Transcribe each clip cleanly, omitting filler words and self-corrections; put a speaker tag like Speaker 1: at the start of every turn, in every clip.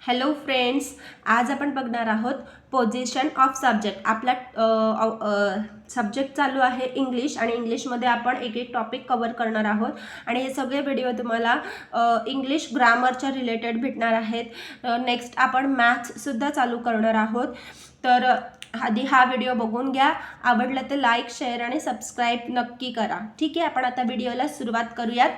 Speaker 1: Hello friends, आज आपण बघणार आहोत पोझिशन ऑफ सब्जेक्ट. आपला सब्जेक्ट चालू आहे इंग्लिश आणि इंग्लिशमध्ये आपण एक एक टॉपिक कव्हर करणार आहोत आणि हे सगळे व्हिडिओ तुम्हाला इंग्लिश ग्रामरच्या रिलेटेड भेटणार आहेत. नेक्स्ट आपण मॅथ्ससुद्धा चालू करणार आहोत. तर आधी हा व्हिडिओ बघून घ्या. आवडला तर लाईक, शेअर आणि सबस्क्राईब नक्की करा. ठीक आहे, आपण आता व्हिडिओला सुरुवात करूयात.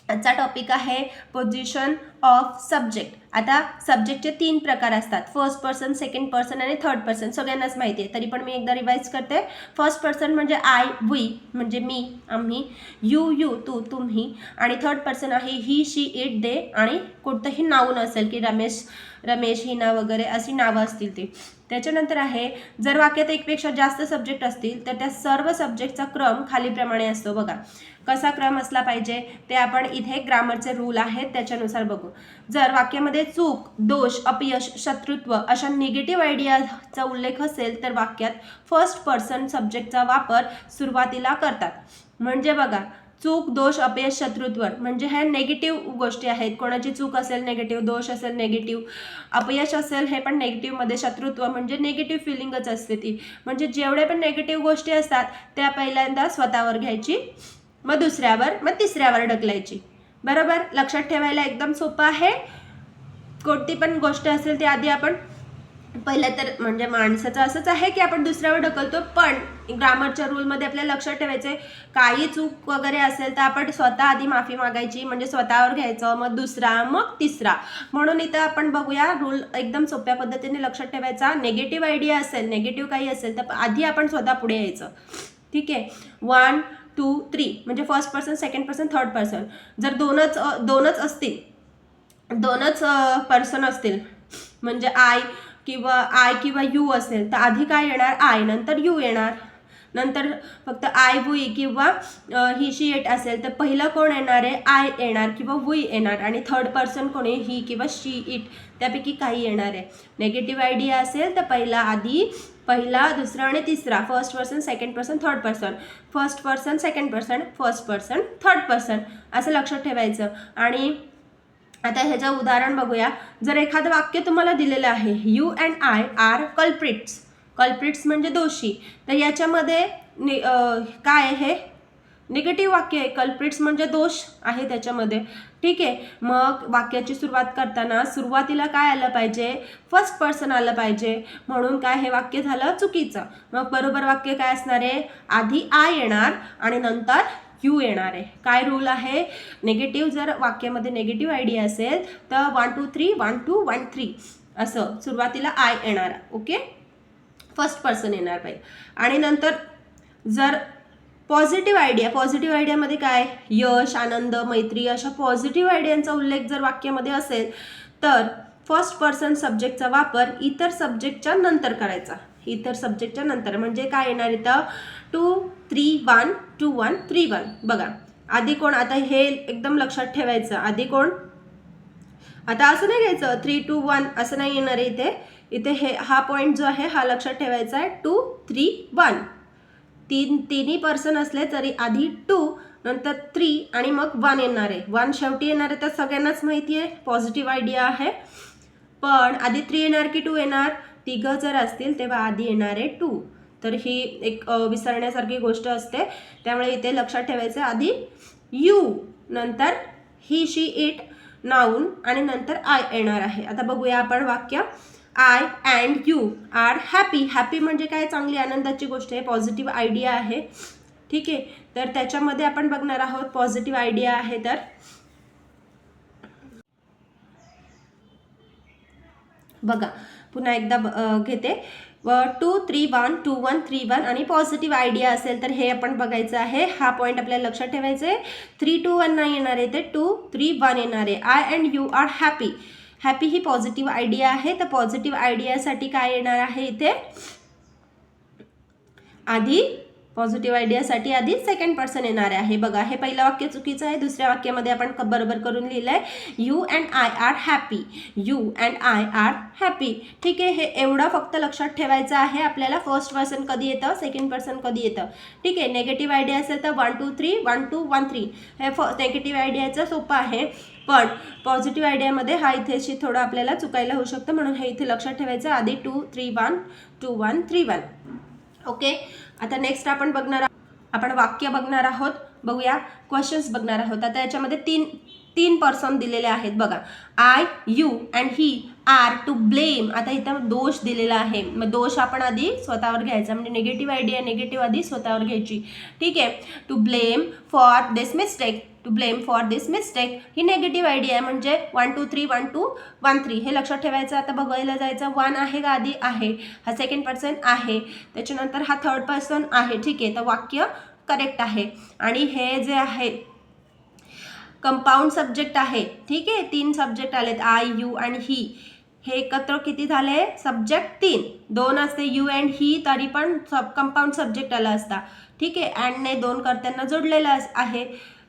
Speaker 1: आजचा टॉपिक आहे पोझिशन ऑफ सब्जेक्ट. आता सब्जेक्टचे 3 प्रकार असतात, फर्स्ट पर्सन, सेकंड पर्सन आणि थर्ड पर्सन. सगळ्यांनाच माहिती आहे, तरी पण मी एकदा रिवाइज करते. फर्स्ट पर्सन म्हणजे आय, वी म्हणजे मी, आम्ही, यू तू, तुम्ही, आणि थर्ड पर्सन आहे ही, शी, इट, दे आणि कोणतंही नाव नसेल की रमेश, हिना वगैरे अशी नावं असतील ती. त्याच्यानंतर आहे जर वाक्यात एकपेक्षा जास्त सब्जेक्ट असतील तर त्या सर्व सब्जेक्टचा क्रम खालीप्रमाणे असतो. बघा कसा क्रम असला पाहिजे ते आपण इथे ग्रामरचे रूल आहेत त्याच्यानुसार बघू. जर वाक्यामध्ये चूक, दोष, अपयश, शत्रुत्व अशा निगेटिव्ह आयडियाचा उल्लेख असेल तर वाक्यात फर्स्ट पर्सन सब्जेक्टचा वापर सुरुवातीला करतात. म्हणजे बघा चूक, दोष, अपयश, शत्रुत्व म्हणजे ह्या नेगेटिव्ह गोष्टी आहेत. कोणाची चूक असेल नेगेटिव्ह, दोष असेल नेगेटिव्ह, अपयश असेल हे पण नेगेटिव्हमध्ये, शत्रुत्व म्हणजे नेगेटिव्ह फिलिंगच असते ती. म्हणजे जेवढे पण नेगेटिव्ह गोष्टी असतात त्या पहिल्यांदा स्वतःवर घ्यायची, मग दुसऱ्यावर, मग तिसऱ्यावर ढकलायची. बरोबर, लक्षात ठेवायला एकदम सोपं आहे. कोणती पण गोष्ट असेल ती आधी आपण पहिलं तर म्हणजे माणसाचं असंच आहे की आपण दुसऱ्यावर ढकलतो, पण ग्रामरच्या रूलमध्ये आपल्याला लक्षात ठेवायचे काही चूक वगैरे असेल तर आपण स्वतः आधी माफी मागायची, म्हणजे स्वतःवर घ्यायचं, मग दुसरा, मग तिसरा. म्हणून इथं आपण बघूया रूल एकदम सोप्या पद्धतीने लक्षात ठेवायचा. नेगेटिव्ह आयडिया असेल, नेगेटिव्ह काही असेल तर आधी आपण स्वतः पुढे यायचं. ठीक आहे, 1 2 3 म्हणजे first person, second person, third person. जर दोनच असतील, दोनच पर्सन असतील म्हणजे आय किंवा यू असेल तर आधी काय येणार, आय, नंतर यू येणार. नंतर फक्त आय, वी किंवा ही, शी, इट असेल तर पहिलं कोण येणार आहे, आय येणार किंवा वी येणार, आणि थर्ड पर्सन कोण आहे, ही किंवा शी, इट, त्यापैकी काही येणार आहे. नेगेटिव्ह आयडिया असेल तर पहिला, दुसरा आणि तिसरा, first person, second person, third person, first person, second person, first person, third person असं लक्षात ठेवायचं. आणि आता ह्याचं उदाहरण बघूया. जर एखादं वाक्य तुम्हाला दिलेलं आहे, you and I are culprits म्हणजे दोषी, तर याच्यामध्ये काय आहे, निगेटिव्ह वाक्य आहे. कल्प्रिट्स म्हणजे दोष आहे त्याच्यामध्ये. ठीक आहे, मग वाक्याची सुरुवात करताना सुरुवातीला काय आलं पाहिजे, फर्स्ट पर्सन आलं पाहिजे. म्हणून काय हे वाक्य झालं चुकीचं. मग बरोबर वाक्य काय असणार आहे, आधी आय येणार आणि नंतर यू येणार आहे. काय रूल आहे, नेगेटिव्ह जर वाक्यामध्ये नेगेटिव्ह आयडिया असेल तर 1 2 3 1 2 1 3 असं सुरुवातीला आय येणार. ओके, फर्स्ट पर्सन येणार पाहिजे. आणि नंतर जर पॉझिटिव्ह आयडियामध्ये काय, यश, आनंद, मैत्री अशा पॉझिटिव्ह आयडियांचा उल्लेख जर वाक्यामध्ये असेल तर फर्स्ट पर्सन सब्जेक्टचा वापर इतर सब्जेक्टच्या नंतर करायचा. इतर सब्जेक्टच्या नंतर म्हणजे काय येणार इथं, 2 3 1 2 1 3 1. बघा आधी कोण, आता हे एकदम लक्षात ठेवायचं, आधी कोण, आता असं नाही घ्यायचं 3 2 1 असं नाही येणार आहे इथे हा पॉईंट जो आहे हा लक्षात ठेवायचा आहे. 2 3 1 तिन्ही पर्सन असले तरी आधी 2 नंतर 3 आणि मग 1 येणार आहे. 1 शेवटी येणार आहे तर सगळ्यांनाच माहिती आहे पॉझिटिव्ह आयडिया आहे. पण आधी 3 येणार की 2 येणार, तिघं जर असतील तेव्हा आधी येणार आहे 2. तर ही एक विसरण्यासारखी गोष्ट असते, त्यामुळे इथे लक्षात ठेवायचं आधी यू, नंतर ही, शी, इट, नाऊन आणि नंतर आय येणार आहे. आता बघूया आपण वाक्य. I and you are happy म्हणजे काय, चांगली आनंदाची गोष्ट आहे, पॉझिटिव्ह आयडिया आहे. ठीक आहे, तर त्याच्यामध्ये आपण बघणार आहोत पॉझिटिव्ह आयडिया आहे. तर बघा पुन्हा एकदा घेते. 2 3 1 2 1 3 1 आणि पॉझिटिव्ह आयडिया असेल तर हे आपण बघायचं आहे. हा पॉईंट आपल्याला लक्षात ठेवायचा आहे. 3 2 1 नाही येणार आहे, ते 2 3 1 येणार आहे. I and you are happy ही पॉझिटिव्ह आयडिया आहे. तर पॉझिटिव्ह आयडियासाठी काय येणार आहे इथे, आधी पॉझिटिव्ह आयडियासाठी आधी सेकंड पर्सन येणार आहे. बघा हे पहिलं वाक्य चुकीचं आहे. दुसऱ्या वाक्यामध्ये आपण बरोबर करून लिहिलं आहे, you and I are happy. ठीक आहे, हे एवढं फक्त लक्षात ठेवायचं आहे आपल्याला. फर्स्ट पर्सन कधी येतं, सेकंड पर्सन कधी येतं. ठीक आहे, नेगेटिव्ह आयडिया असेल तर 1 2 3 1 2 1 3 हे नेगेटिव्ह आयडियाचं सोपं आहे. पण पॉझिटिव्ह आयडियामध्ये हा इथेशी थोडं आपल्याला चुकायला होऊ शकतं, म्हणून हे इथे लक्षात ठेवायचं. आधी 2 3 1 2 1 3 1. ओके. आता नेक्स्ट आपण वाक्य बघणार आहोत. बघूया, क्वेश्चन्स बघणार आहोत. आता याच्यामध्ये तीन पर्सन दिलेले आहेत बघा. I, you and he are to blame. आता इथं दोष दिलेला आहे, मग दोष आपण आधी स्वतःवर घ्यायचा, म्हणजे निगेटिव्ह आयडिया निगेटिव्ह आधी स्वतःवर घ्यायची. ठीक आहे. To blame for this mistake. To blame for this mistake ही निगेटिव्ह आयडिया आहे, म्हणजे 1 2 3 1 2 1 3 हे लक्षात ठेवायचं. आता बघायला जायचं, 1 आहे का आधी? आहे. हा सेकंड पर्सन आहे, त्याच्यानंतर हा थर्ड पर्सन आहे. ठीक आहे, तर वाक्य करेक्ट आहे. आणि हे जे आहे कंपाऊंड सब्जेक्ट आहे. ठीक आहे, 3 सब्जेक्ट आलेत, आय, यू आणि ही. हे एकत्र किती झाले? सब्जेक्ट 3. 2 असते यू अँड ही, तरी पण कंपाऊंड सब्जेक्ट आला असता. ठीक आहे, अँडने 2 कर्त्यांना जोडलेला आहे.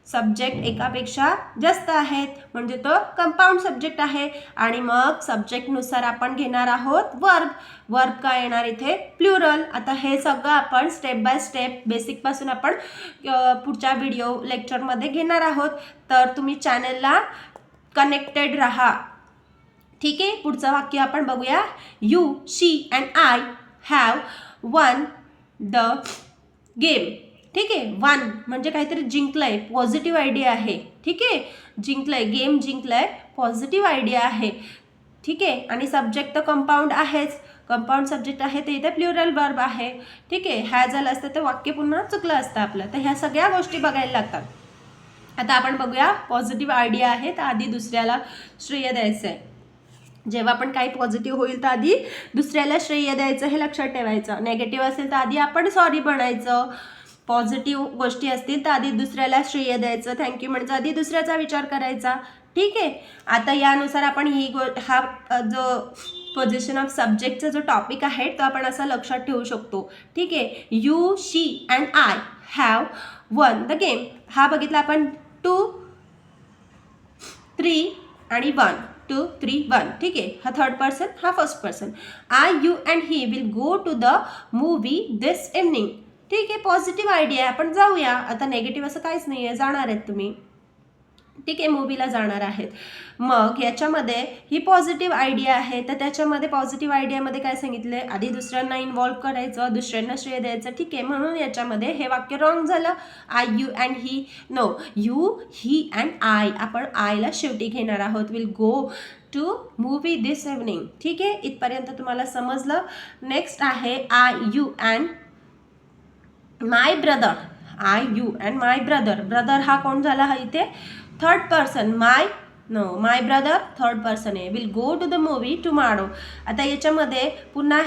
Speaker 1: सब्जेक्ट एकापेक्षा जास्त आहेत, म्हणजे तो कंपाऊंड सब्जेक्ट आहे. आणि मग सब्जेक्टनुसार आपण घेणार आहोत वर्ब. वर्ब काय येणार इथे? प्लुरल. आता हे सगळं आपण स्टेप बाय स्टेप बेसिकपासून आपण पुढच्या व्हिडिओ लेक्चरमध्ये घेणार आहोत, तर तुम्ही चॅनलला कनेक्टेड राहा. ठीक आहे. पुढचं वाक्य आपण बघूया. You, she and I have one the game. ठीक आहे, वन म्हणजे काहीतरी जिंकलंय, पॉझिटिव्ह आयडिया आहे. ठीक आहे, जिंकलंय, गेम जिंकलंय, पॉझिटिव्ह आयडिया आहे. ठीक आहे, आणि सब्जेक्ट तर कंपाऊंड आहेच, कंपाऊंड सब्जेक्ट आहे, ते इथे प्लुरल वर्ब आहे. ठीक आहे, ह्या झालं असतं तर वाक्य पुन्हा चुकलं असतं आपलं. तर ह्या सगळ्या गोष्टी बघायला लागतात. आता आपण बघूया, पॉझिटिव्ह आयडिया आहे तर आधी दुसऱ्याला श्रेय द्यायचं आहे. जेव्हा पण काही पॉझिटिव्ह होईल तर आधी दुसऱ्याला श्रेय द्यायचं, हे लक्षात ठेवायचं. नेगेटिव्ह असेल तर आधी आपण सॉरी म्हणायचं. पॉझिटिव्ह गोष्टी असतील तर आधी दुसऱ्याला श्रेय द्यायचं, थँक्यू म्हणजे आधी दुसऱ्याचा विचार करायचा. ठीक आहे. आता यानुसार आपण हा जो पोझिशन ऑफ सब्जेक्टचा जो टॉपिक आहे तो आपण असा लक्षात ठेवू शकतो. ठीक आहे. You, she and I have one the game. हा बघितला आपण 2 3 आणि 1 2 3 1. ठीक आहे, हा थर्ड पर्सन, हा first person. I, you and he will go to the movie this evening. ठीक आहे, पॉझिटिव्ह आयडिया, आपण जाऊया. आता नेगेटिव्ह असं काहीच नाही आहे, जाणार आहेत तुम्ही. ठीक आहे, मूवीला जाणार आहेत. मग याच्यामध्ये ही पॉझिटिव्ह आयडिया आहे, तर त्याच्यामध्ये पॉझिटिव्ह आयडियामध्ये काय सांगितलं? आधी दुसऱ्यांना इन्व्हॉल्व करायचं, दुसऱ्यांना श्रेय द्यायचं. ठीक आहे, म्हणून याच्यामध्ये हे वाक्य रॉंग झालं. I, you and he. No, you, he and I. आपण आयला शेवटी घेणार आहोत. Will go to movie this evening. ठीक आहे, इथपर्यंत तुम्हाला समजलं. नेक्स्ट आहे I, you and my brother. I, you and my brother. Brother हा कोण झाला? हा इथे third person. My brother third person आहे. Will go to the movie tomorrow. आता याच्यामध्ये पुन्हा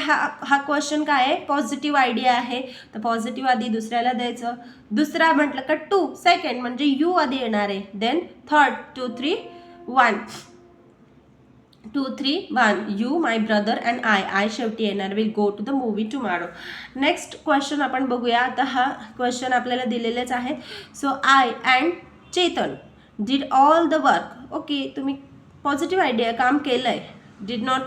Speaker 1: हा क्वेश्चन काय आहे? पॉझिटिव्ह आयडिया आहे, तर पॉझिटिव्ह आधी दुसऱ्याला द्यायचं. दुसरा म्हटलं का 2 सेकंड म्हणजे यू आधी येणार आहे, then third 2 3 1 2 3 1. You, my brother and I शेवटी येणार. Will go to the movie tomorrow. Next question आपण बघूया. आता हा क्वेश्चन आपल्याला दिलेलेच आहेत. So I and Chetan did all the work. Okay, तुम्ही पॉझिटिव्ह आयडिया काम केलं आहे. डिड नॉट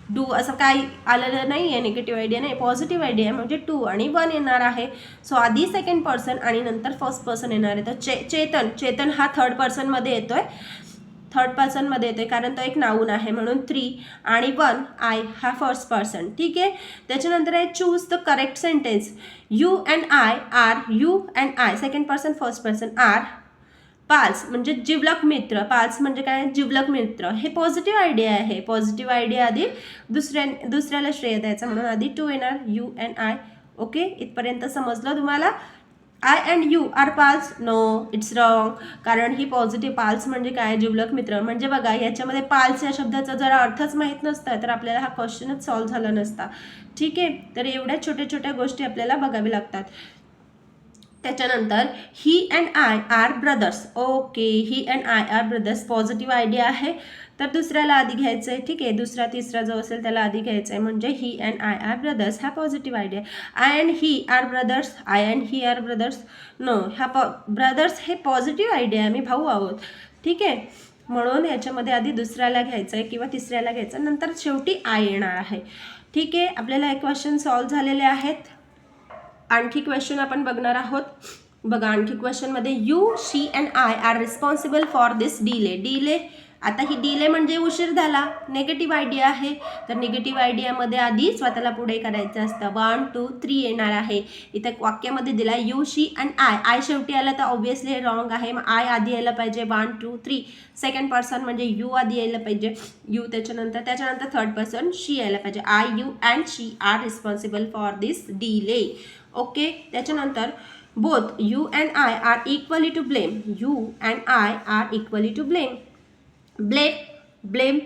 Speaker 1: डू असं काही आलेलं नाही आहे, निगेटिव्ह आयडिया नाही, पॉझिटिव्ह आयडिया म्हणजे 2 आणि 1 येणार आहे. सो आधी सेकंड पर्सन आणि नंतर फर्स्ट पर्सन येणार आहे. तर चेतन हा थर्ड पर्सनमध्ये येतोय, थर्ड पर्सनमध्ये येतोय कारण तो एक नाऊन आहे, म्हणून 3 आणि 1 आय हा फर्स्ट पर्सन. ठीक आहे. त्याच्यानंतर आहे choose the correct sentence. You and I are. You and I second person first person are pals म्हणजे जिवलग मित्र. पाल्स म्हणजे काय? जिवलग मित्र. हे पॉझिटिव्ह आयडिया आहे. पॉझिटिव्ह आयडिया आधी दुसऱ्याला श्रेय द्यायचं, म्हणून आधी 2 येणार, यू अँड आय. ओके, इथपर्यंत समजलं तुम्हाला? I and you are pals. No, it's wrong. कारण ही पॉझिटिव्ह पाल्स म्हणजे काय? जिवलग मित्र. म्हणजे बघा, याच्यामध्ये पाल्स या शब्दाचा जरा अर्थच माहीत नसता तर आपल्याला हा क्वेश्चनच सॉल्व्ह झाला नसता. ठीक आहे, तर एवढ्या छोट्या छोट्या गोष्टी आपल्याला बघावी लागतात. त्याच्यानंतर he and I are brothers. Okay, he and I are brothers positive idea आहे, तर दुसऱ्याला आधी घ्यायचं आहे. ठीक आहे, दुसरा तिसरा जो असेल त्याला आधी घ्यायचं आहे, म्हणजे he and I are brothers हा positive idea. I and he are brothers. I and he are brothers. No, हा ब्रदर्स हे पॉझिटिव्ह आयडिया आहे, आम्ही भाऊ आहोत. ठीक आहे, म्हणून याच्यामध्ये आधी दुसऱ्याला घ्यायचं आहे किंवा तिसऱ्याला घ्यायचं, नंतर शेवटी आय येणार आहे. ठीक आहे, आपल्याला हे क्वेश्चन सॉल्व्ह झालेले आहेत. आणखी क्वेश्चन आपण बघणार आहोत. बघा आणखी क्वेश्चनमध्ये you she and I are responsible for this delay. Delay आता ही डिले म्हणजे उशीर झाला, निगेटिव्ह आयडिया आहे. तर निगेटिव्ह आयडियामध्ये आधी स्वतःला पुढे करायचं असतं. 1 2 3 येणार आहे. इथं वाक्यामध्ये दिला you she and I. I शेवटी आला तर ऑब्व्हियसली हे रॉंग आहे. मग आय आधी यायला पाहिजे. 1 2 3 सेकंड पर्सन म्हणजे यू आधी यायला पाहिजे. यू त्याच्यानंतर थर्ड पर्सन शी यायला पाहिजे. I you and she are responsible for this delay. Okay. त्याच्यानंतर both you and I are equally to blame. You and I are equally to blame. Blame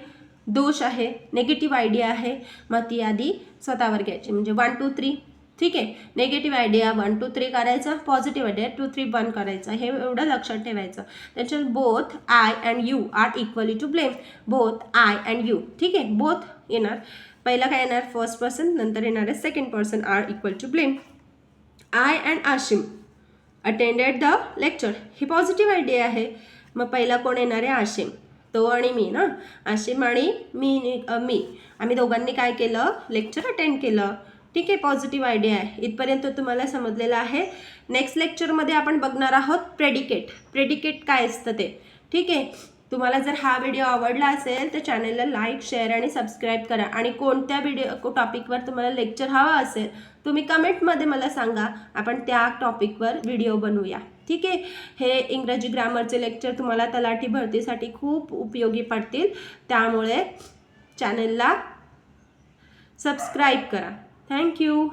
Speaker 1: दोष आहे, negative idea आहे. मग ती आधी स्वतःवर घ्यायची. म्हणजे 1 2 3 ठीक आहे. नेगेटिव्ह आयडिया 1 2 3 करायचं, पॉझिटिव्ह आयडिया 2 3 1 करायचं. हे एवढं लक्षात ठेवायचं. त्याच्यात both I and you are equally to blame. Both I and you. ठीक आहे. बोथ येणार. पहिला काय येणार? First person. नंतर येणार आहे second person are equal to blame. I and Ashim attended the lecture. ही पॉझिटिव्ह आयडिया आहे. मग पहिला कोण येणार आहे? आशिम. तो आणि मी ना. आशिम आणि मी आम्ही दोघांनी काय केलं? लेक्चर अटेंड केलं. ठीक आहे. पॉझिटिव्ह आयडिया आहे. इथपर्यंत तुम्हाला समजलेलं आहे. नेक्स्ट लेक्चरमध्ये आपण बघणार आहोत प्रेडिकेट. प्रेडिकेट काय असतं ते. ठीक आहे. तुम्हाला जर हा व्हिडिओ आवडला असेल तर चॅनलला लाईक शेअर आणि सबस्क्राईब करा. आणि कोणत्या टॉपिकवर तुम्हाला लेक्चर हवा असेल तुम्ही कमेंटमध्ये मला सांगा. आपण त्या टॉपिकवर व्हिडिओ बनवूया. ठीक आहे. हे इंग्रजी ग्रामरचे लेक्चर तुम्हाला तलाठी भरतीसाठी खूप उपयोगी पडतील. त्यामुळे चॅनलला सबस्क्राईब करा. थँक्यू.